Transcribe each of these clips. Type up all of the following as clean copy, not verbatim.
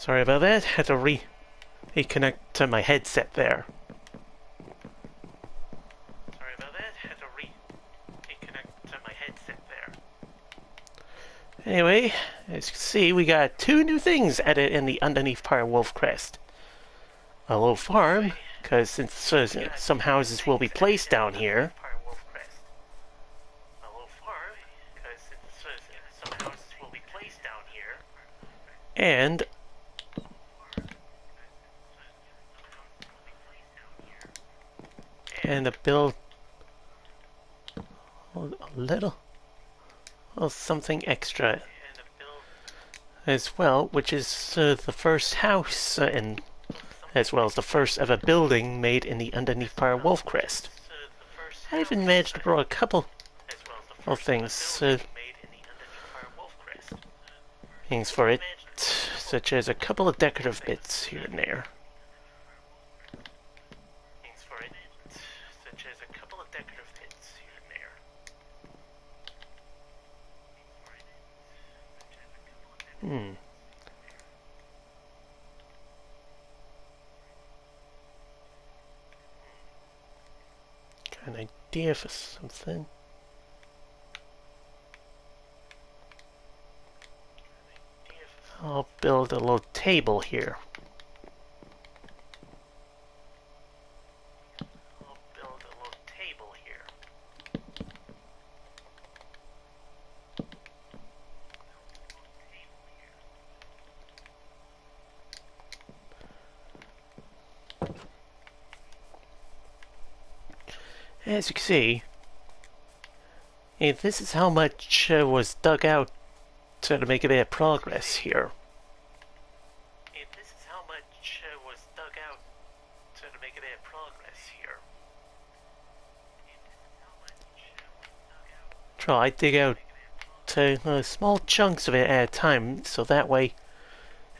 Sorry about that. Had to reconnect to my headset there. Sorry about that. Had to reconnect to my headset there. Anyway, as you can see, we got two new things added in the underneath part of Wolf Crest. A low farm, because since some houses will be placed down here. And a build a little something extra as well, which is the first house and as well as the first ever building made in the underneath part of Wolf Crest. I even managed to grow a couple of things for it, such as a couple of decorative bits here and there. Got an idea for something. I'll build a little table here. As you can see, this is how much was dug out to make a bit of progress here. I dig out small chunks of it at a time, so that way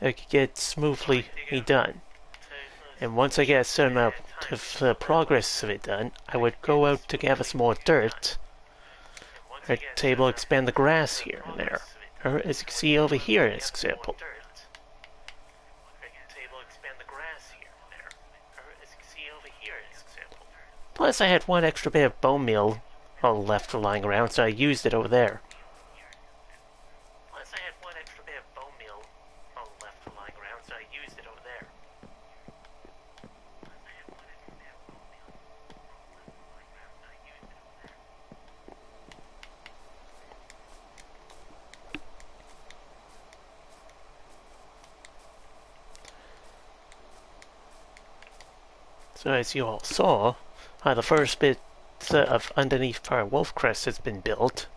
it could get smoothly done. And once I get a certain amount of progress of it done, I would go out to gather some more dirt. Our table expand the grass here and there. Or as you can see over here, as example. Plus, I had one extra bit of bone meal left lying around, so I used it over there. So as you all saw, the first bit of underneath our Wolf Crest has been built.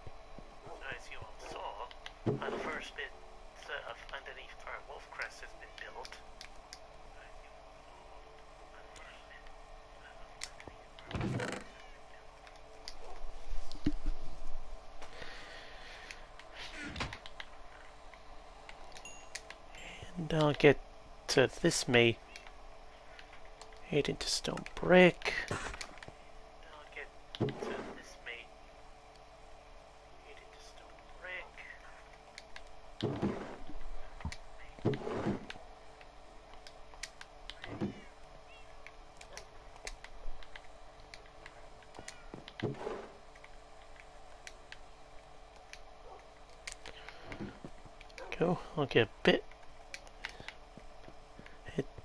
And I'll get to this made into stone brick. Go, I'll get a bit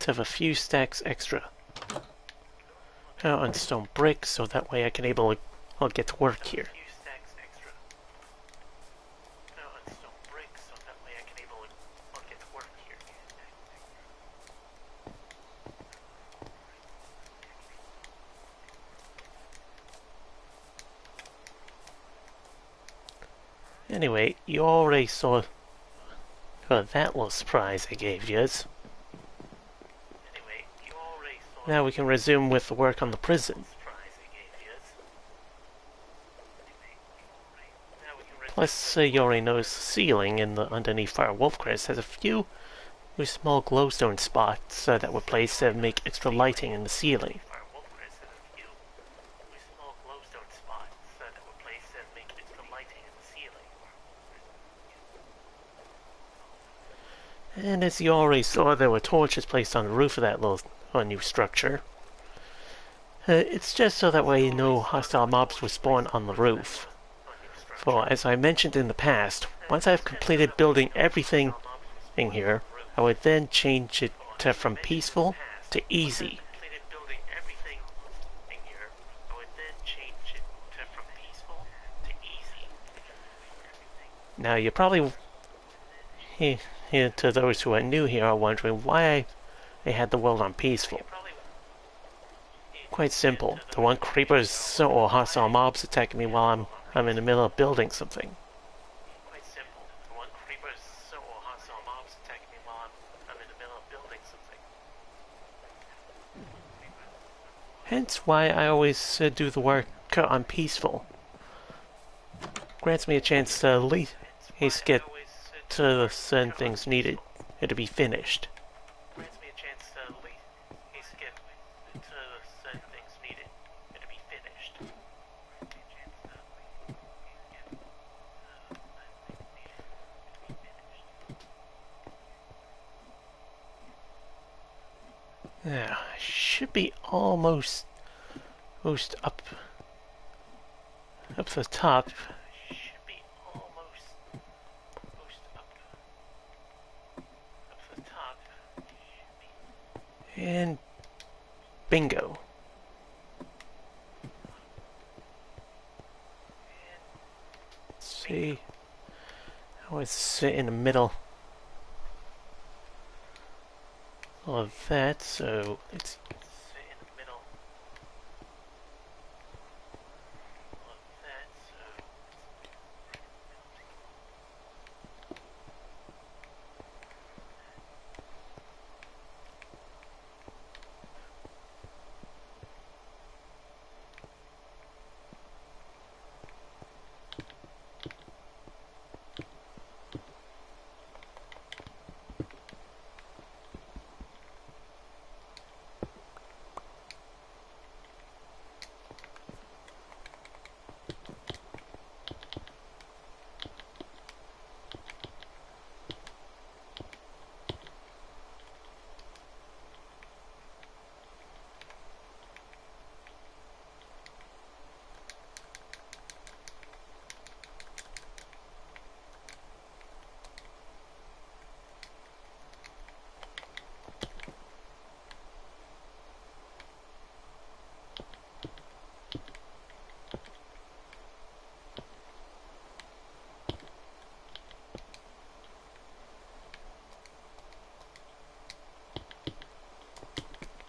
of a few stacks extra on stone brick, so that way I can I'll get to work here. Anyway, you already saw that little surprise I gave yous. Now we can resume with the work on the prison. Plus, you already noticed the ceiling in the underneath our Wolf Crest has a few small glowstone spots that were placed to make extra lighting in the ceiling. And as you already saw, there were torches placed on the roof of that little new structure. It's just so that way no hostile mobs will spawn on the roof. For, as I mentioned in the past, once I've completed building everything in here, I would then change it from peaceful to easy. Now you're probably, here to those who are new here, are wondering why I had the world on peaceful. Quite simple. The one creepers or hostile mobs attacking me while I'm in the middle of building something. Hence why I always do the work on peaceful. Grants me a chance to at least get to certain things needed to be finished. Yeah, I should be almost up the top. And bingo. Let's see. I always sit in the middle of that, so let's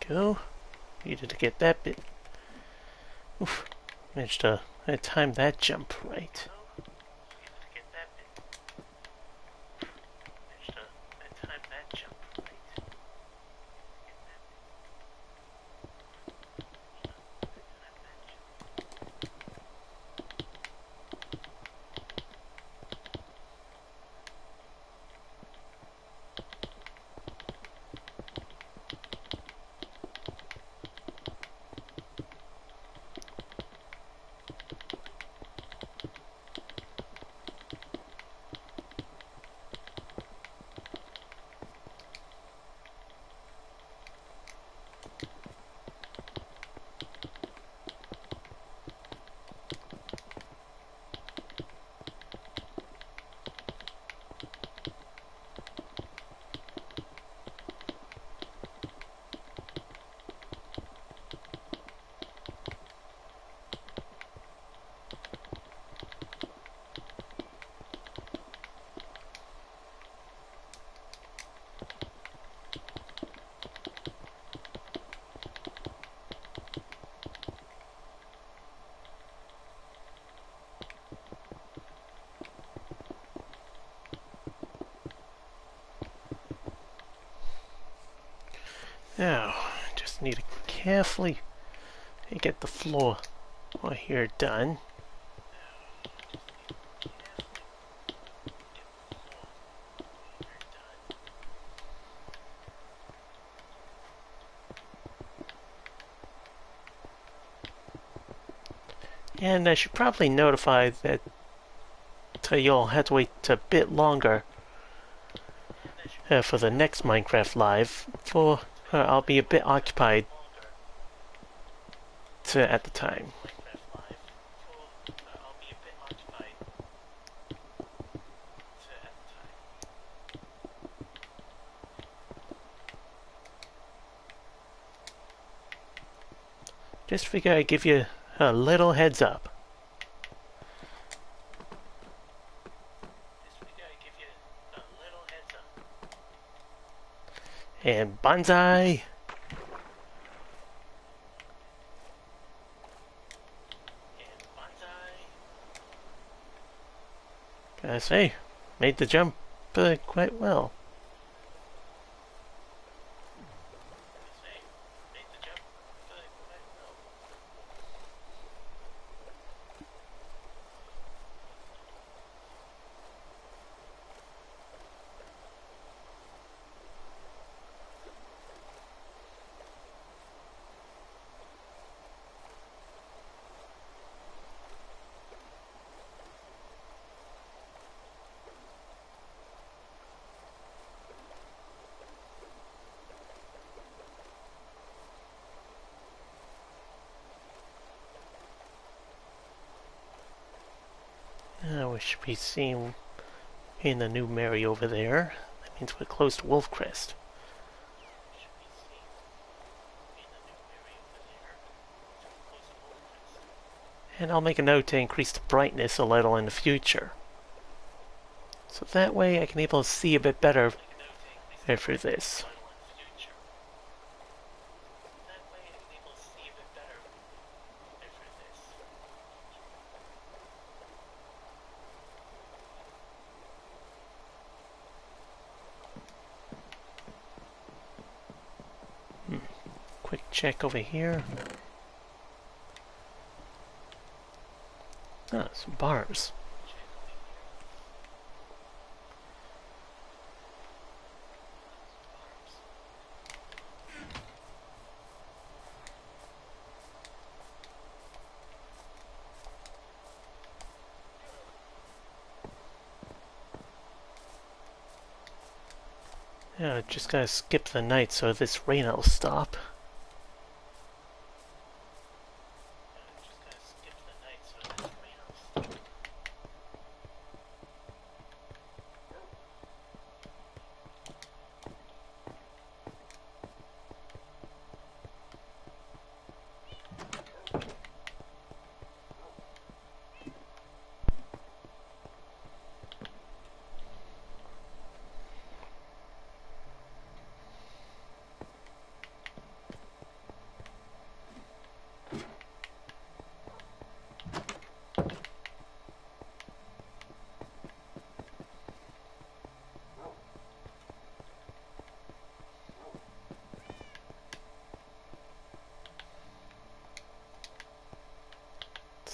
go. Needed to get that bit. Oof. Managed to time that jump right. Now, just need to carefully get the floor here done. And I should probably notify that you'll have to wait a bit longer for the next Minecraft Live, for I'll be a bit occupied at the time. Just figure I'd give you a little heads up. And bonsai! Gotta say, made the jump quite well. We should be seeing the new Mary over there. That means we're close to Wolfcrest. And I'll make a note to increase the brightness a little in the future. So that way I can be able to see a bit better through this. Quick check over here. Ah, some bars. Yeah, just gotta skip the night so this rain will stop.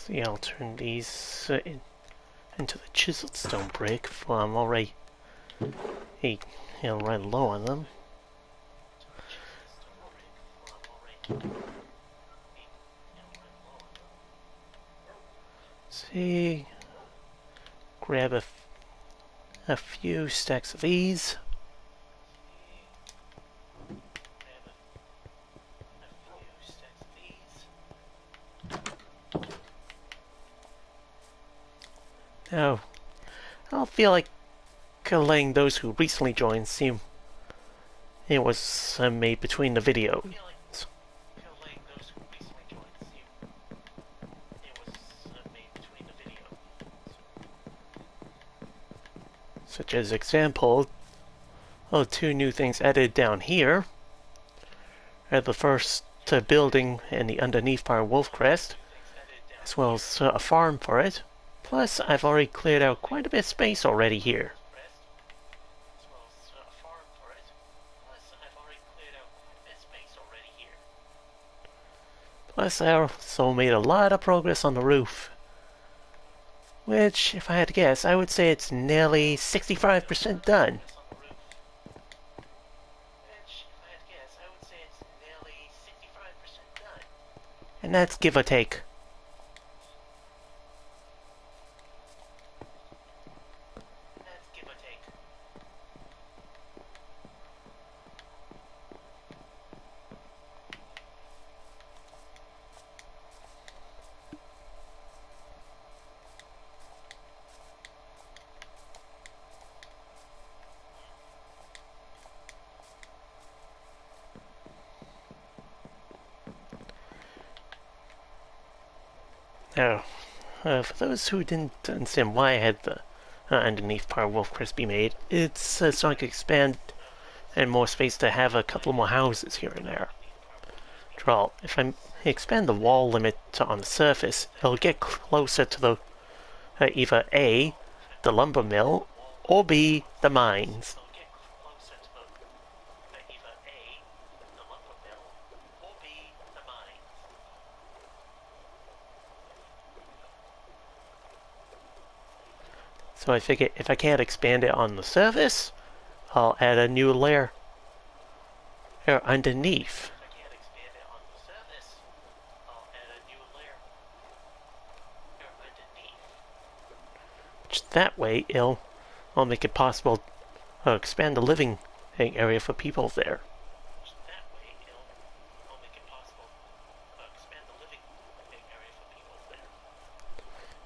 See, I'll turn these into the chiseled stone brick, for I'm already run low on them. See, grab a few stacks of these. Now, I don't feel like letting those who recently joined see it was made between the videos. Such as example, two new things added down here. The first building in the underneath part of Wolfcrest, as well as a farm for it. Plus, I've already cleared out quite a bit of space already here. Plus, I also made a lot of progress on the roof. Which, if I had to guess, I would say it's nearly 65% done. And that's give or take. Now, for those who didn't understand why I had the underneath part Wolf Crispy made, it's so I could expand and more space to have a couple more houses here and there. After all, if I expand the wall limit on the surface, it'll get closer to the either A, the lumber mill, or B, the mines. So I figure if I can't expand it on the surface, I'll add a new layer here underneath. Which that way it'll make it possible to expand the living area for people there.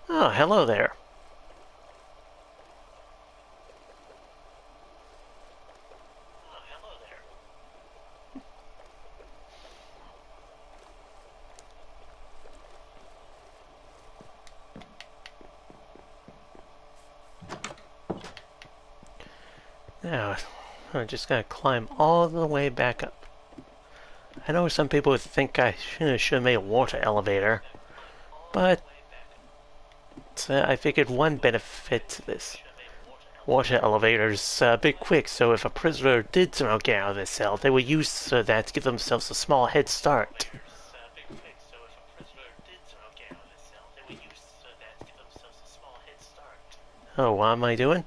Oh, hello there. Now, I just gotta climb all the way back up. I know some people would think I should have made a water elevator, but I figured one benefit to this water elevator's a bit quick, so if a prisoner did somehow get out of their cell, they would use that to give themselves a small head start. Oh, what am I doing?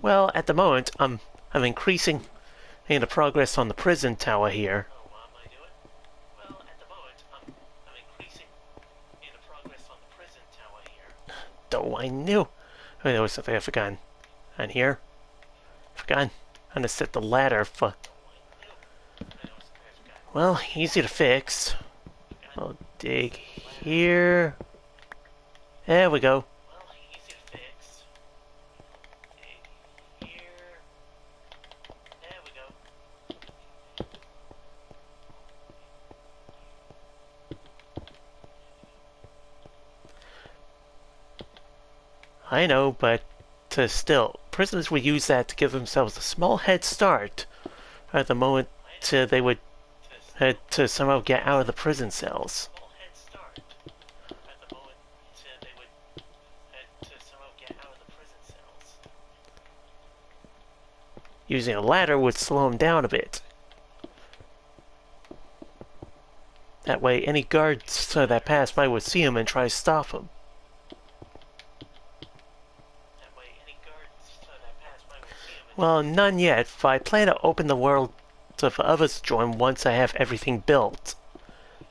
Well, at the moment, I'm increasing the progress on the prison tower here. Oh, I knew. Oh, there was something I forgot. On here, forgot. I'm gonna set the ladder for. Well, easy to fix. I'll dig here. There we go. I know, but still, prisoners would use that to give themselves a small head start at the moment they would to somehow get out of the prison cells. Using a ladder would slow them down a bit. That way, any guards that pass by would see him and try to stop him. Well, none yet, for I plan to open the world for others to join once I have everything built.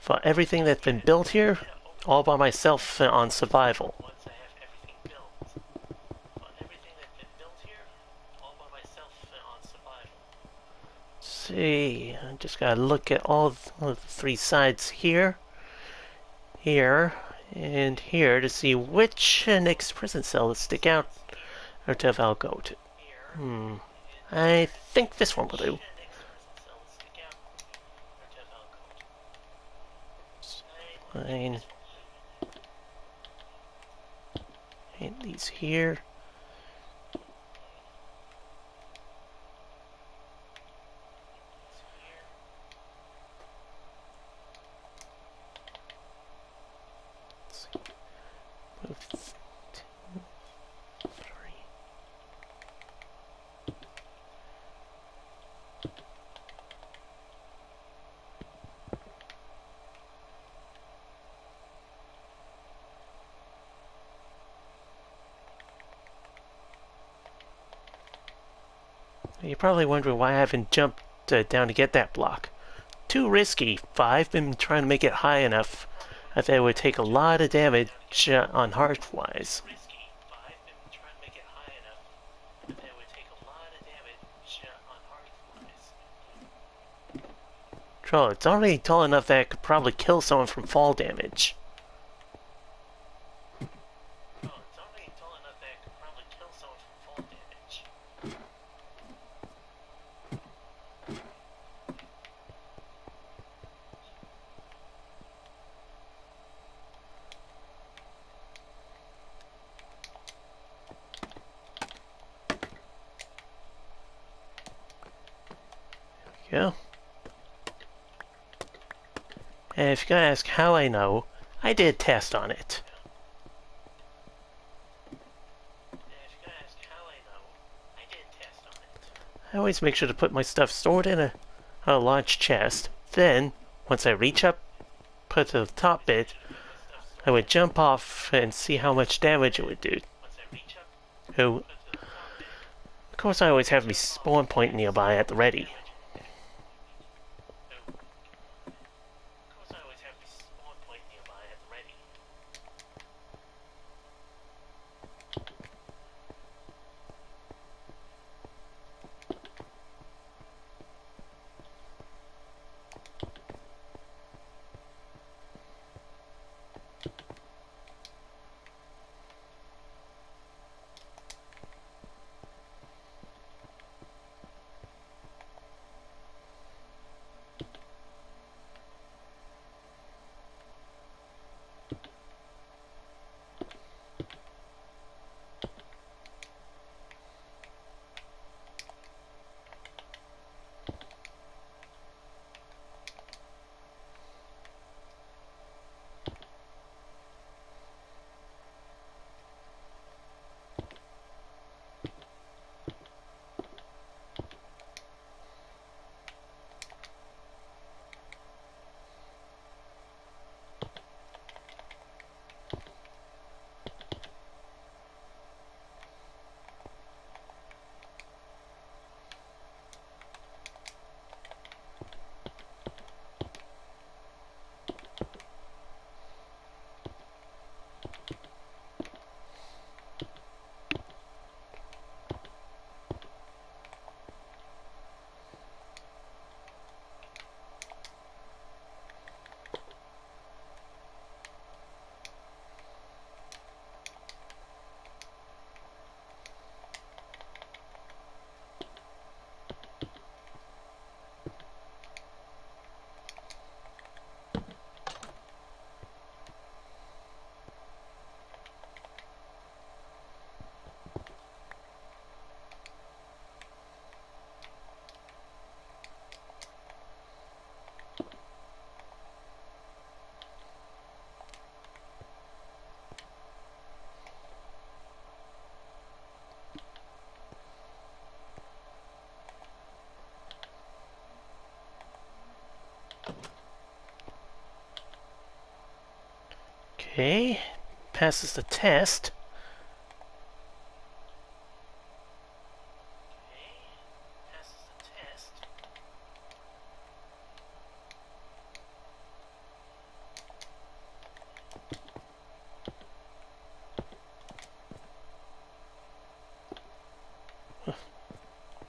For everything that's been built here, all by myself on survival. See, I just gotta look at all the three sides here, here, and here to see which next prison cell to stick out or to I'll go to. I think this one will do. Fine. And these here. Move 2, 3. You're probably wondering why I haven't jumped down to get that block. Too risky. I've been trying to make it high enough that it would take a lot of damage on heart-wise. Troll, it's already tall enough that it could probably kill someone from fall damage. go. And if you're gonna ask how I know, I did a test on it. I always make sure to put my stuff stored in a large chest. Then, once I reach up, put the top bit, I would jump off and see how much damage it would do. So, of course, I always have my spawn point nearby at the ready. Okay, passes the test.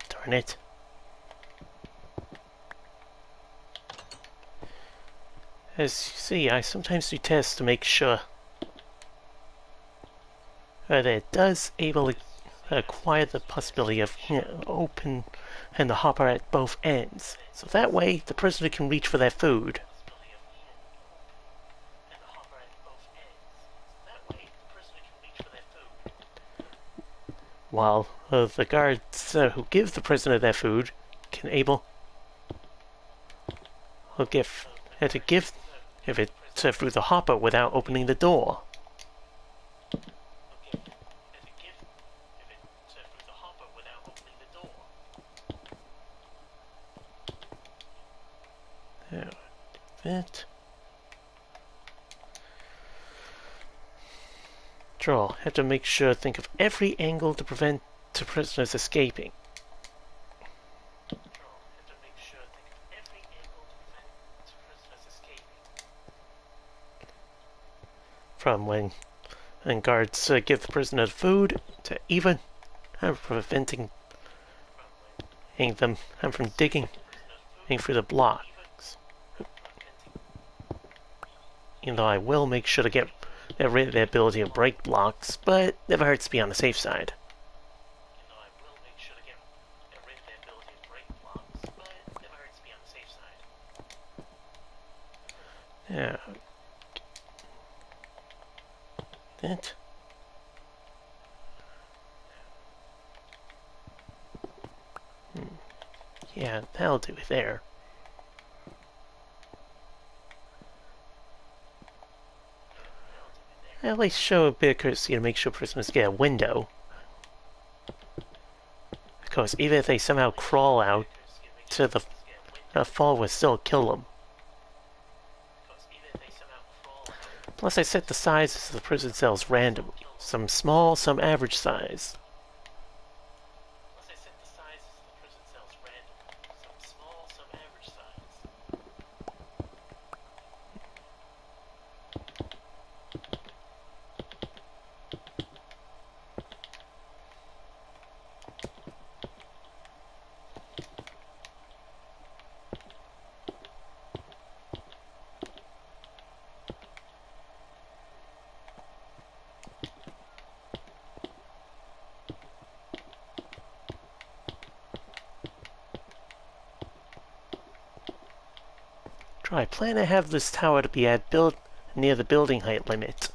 Darn it. As you see, I sometimes do tests to make sure that it does able to acquire the possibility of open and the hopper at both ends. So that way the prisoner can reach for their food. While the guards who give the prisoner their food can able to give if it through the hopper without opening the door. There, that. Draw. Have to make sure think of every angle to prevent the prisoners escaping. From when guards give the prisoner food to even preventing them from digging through the blocks. Even though I will make sure to get rid of the ability to break blocks, but never hurts to be on the safe side. Yeah. That. Yeah. Yeah, that'll do it there. At least show a bit of courtesy to make sure prisoners get a window. Because even if they somehow crawl out to the fall, will still kill them. Plus, I set the sizes of the prison cells randomly. Some small, some average size. I plan to have this tower to be at near the building height limit.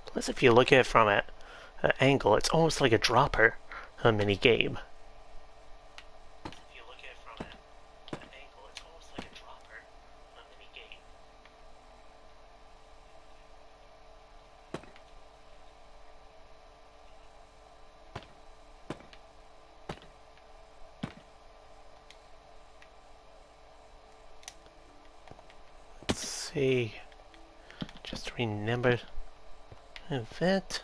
Plus, if you look at it from an angle, it's almost like a dropper mini game. Let's see. Just remember that.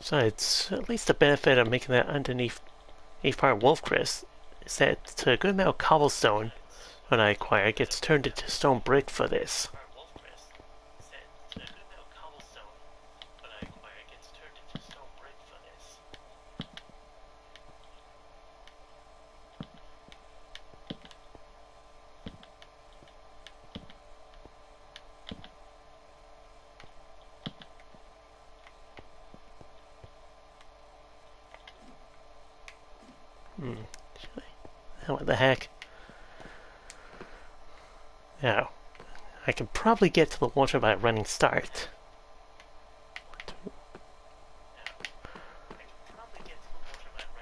So it's at least a benefit of making that underneath part wolf crest is that a good amount of cobblestone when I acquire gets turned into stone brick for this. What the heck? Now, I can probably get to the water by running start.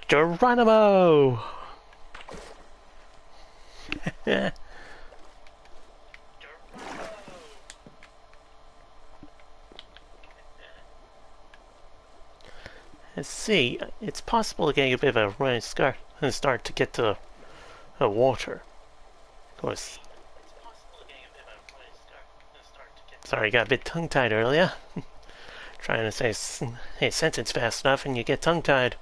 Geronimo! Let's see, it's possible to get a bit of a running start to get to the water. Of course. Sorry, I got a bit tongue-tied earlier. Trying to say a sentence fast enough and you get tongue-tied.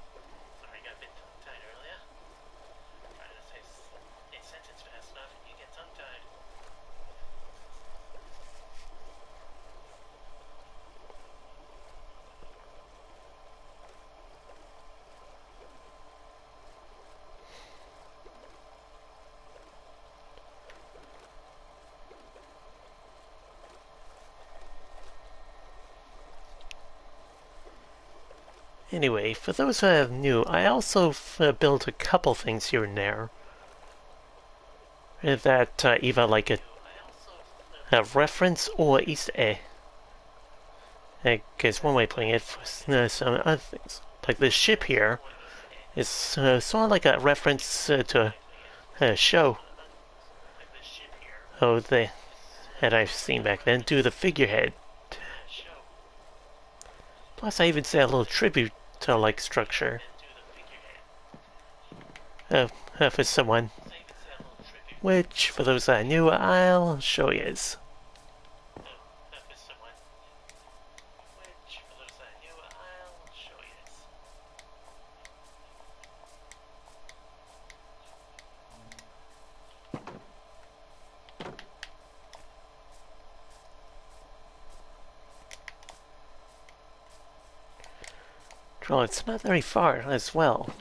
Anyway, for those who are new, I also built a couple things here and there that either like a reference or Easter egg. I guess one way of putting it for some other things. Like this ship here is sort of like a reference to a show that I've seen back then, to the figurehead. Plus, I even say a little tribute to like structure for someone, which for those that are new, I'll show you. Well, it's not very far as well.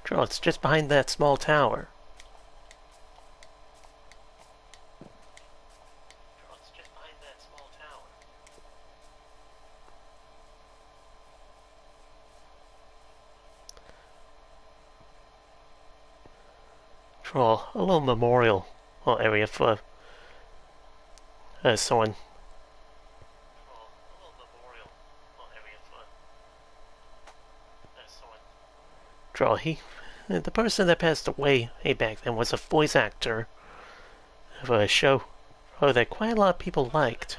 Well, it's just behind that small tower. Draw a little memorial area for someone. Draw the person that passed away back then was a voice actor of a show that quite a lot of people liked.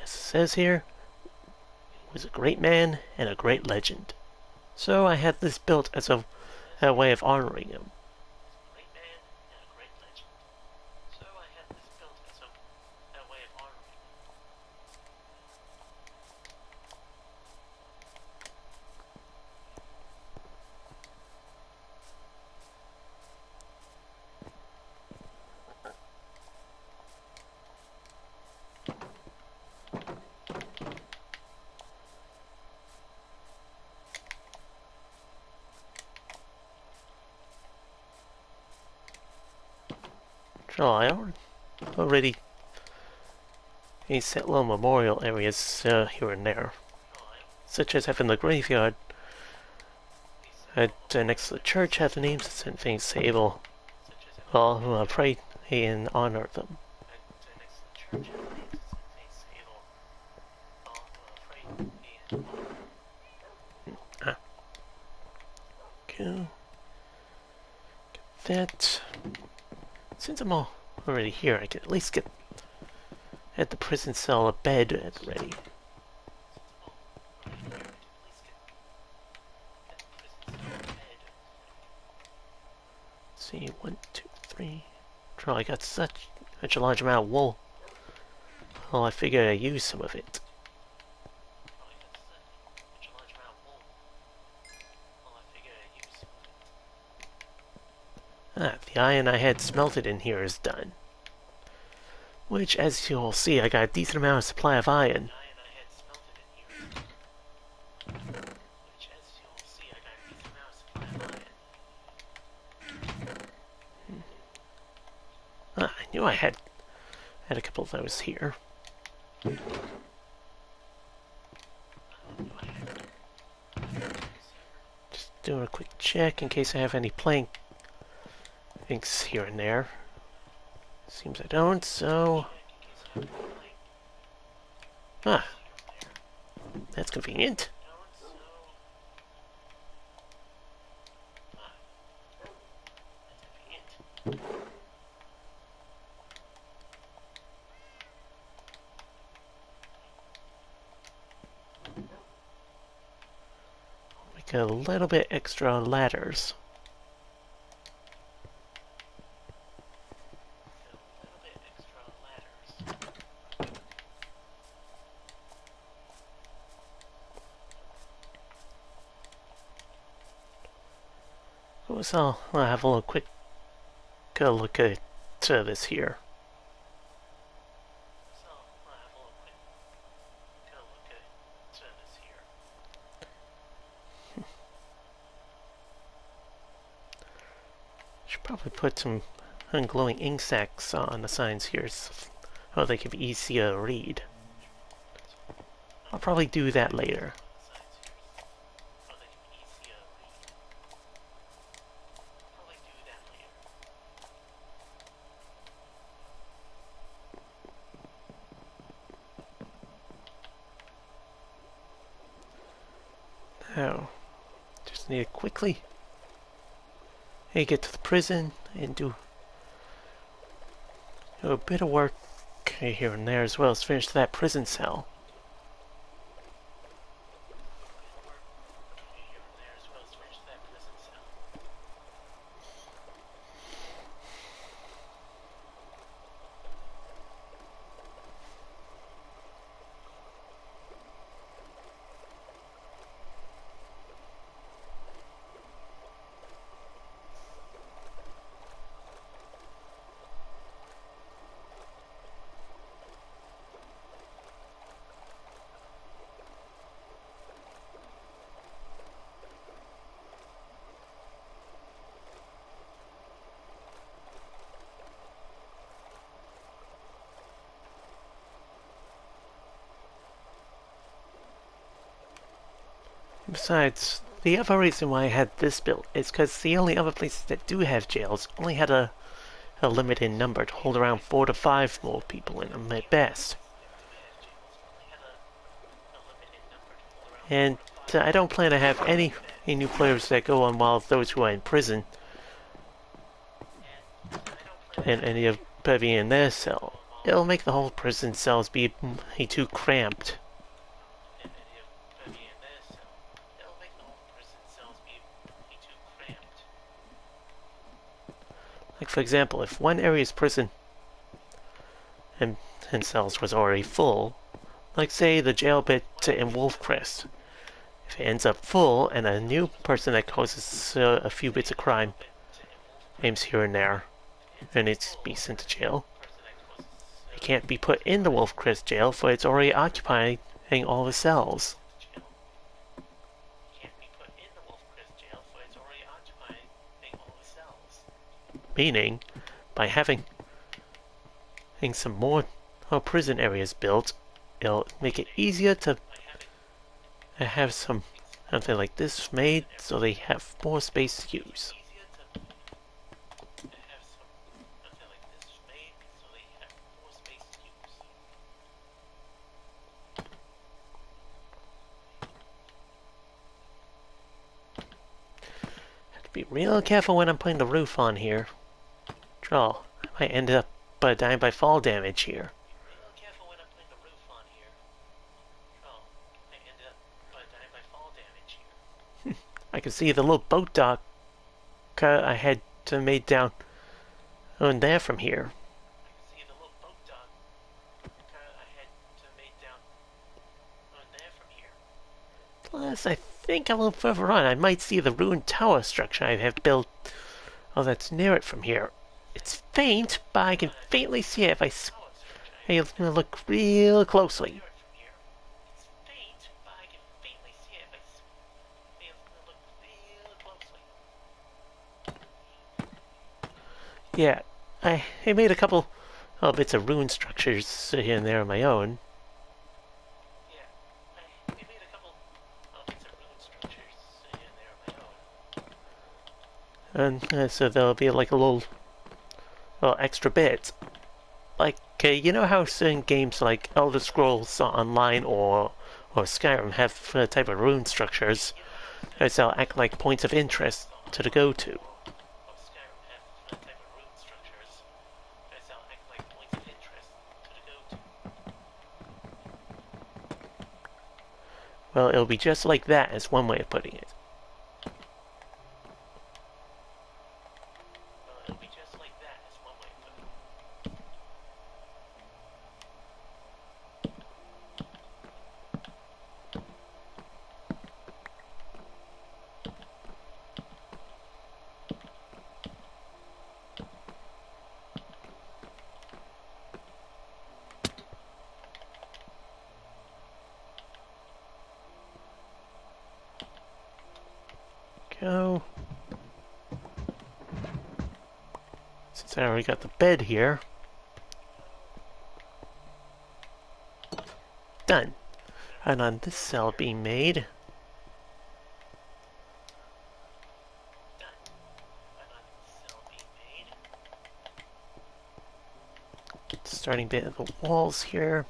As it says here, he was a great man and a great legend. So I had this built as a way of honoring him. Oh, I already set little memorial areas here and there, such as having the graveyard next to the church have the names of certain things able all who pray and honor them. Okay. That. Since I'm already here, I can at least get at the prison cell a bed at the ready. Let's see, 1, 2, 3. Oh, I got such a large amount of wool. Well, I figured I'd use some of it. The iron I had smelted in here is done. Which, as you'll see, I got a decent amount of supply of iron. I knew I had a couple of those here. Just doing a quick check in case I have any plank things here and there. Seems I don't, so... that's convenient. Make a little bit extra ladders. So I'll have a little quick look at this here. probably put some glowing ink sacs on the signs here so they can be easier to read. I'll probably do that later. Now, just need to quickly get to the prison and do a bit of work here and there, as well as finish that prison cell. Besides, the other reason why I had this built is because the only other places that do have jails only had a limited number to hold around 4 to 5 more people in them at best. And I don't plan to have any new players that go on while those who are in prison and any of being in their cell. It'll make the whole prison cells be too cramped. Like, for example, if one area's prison and cells was already full, like say the jail bit in Wolfcrest, if it ends up full and a new person that causes a few bits of crime aims here and there and needs to be sent to jail, it can't be put in the Wolfcrest jail for it's already occupying all the cells. Meaning, by having some more prison areas built, it'll make it easier to have something like this made so they have more space to use. Have to be real careful when I'm putting the roof on here. I might end up dying by fall damage here. I can see the little boat dock I had made down on there from here. Plus, I think a little further on, I might see the ruined tower structure I have built. Oh, that's near it from here. It's faint, but I can faintly see it if I look real closely. Yeah, I made a couple bits of ruined structures here and there on my own. And so there'll be like a little extra bit. Like, you know how certain games like Elder Scrolls Online or Skyrim have type of rune structures, they'll act like points of interest to the go-to. Well, it'll be just like that as one way of putting it. Go. So I already got the bed here. Done. And on this cell being made. Starting bit of the walls here.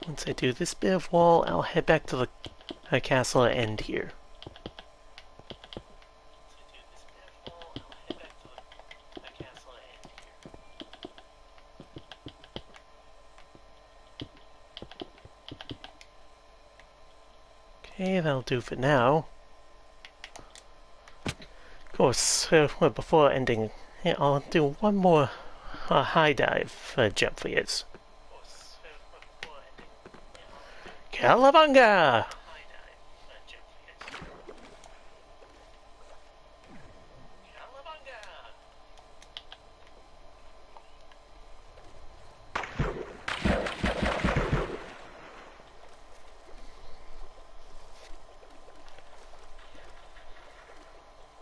Once I do this bit of wall, I'll head back to the castle and end here. Okay, that'll do for now. Of course, well, before ending, yeah, I'll do one more high dive jump for you. Calabunga!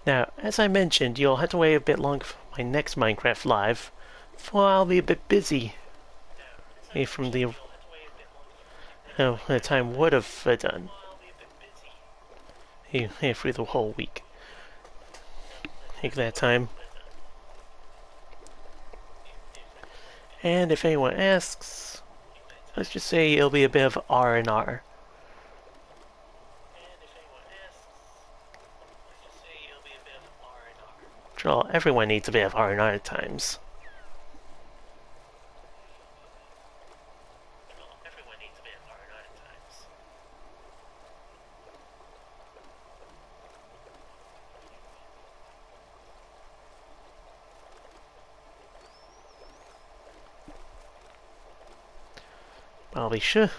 Now, as I mentioned, you'll have to wait a bit longer for my next Minecraft Live, for I'll be a bit busy from the time would have done here through the whole week. Take that time. And if anyone asks, let's just say it'll be a bit of R&R. After all, everyone needs a bit of R&R at times. I'll be sure.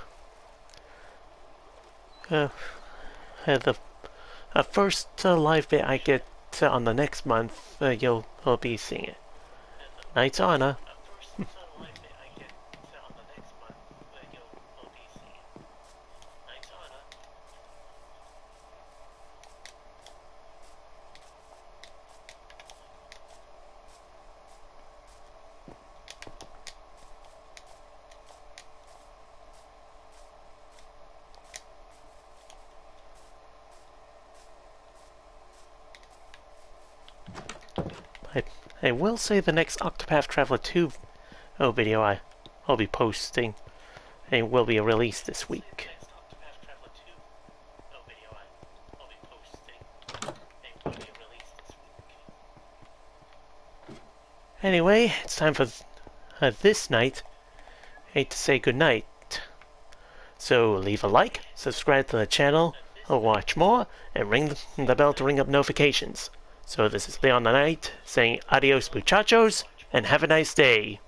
The first live bit I get on the next month, you'll be seeing it. Knight's Honor. I will say the next Octopath Traveler 2 video I'll be posting and will be released this week. Anyway, it's time for this night. I hate to say goodnight. So leave a like, subscribe to the channel, or watch more, and ring the bell to ring up notifications. So this is Leon the Knight saying adios muchachos, and have a nice day.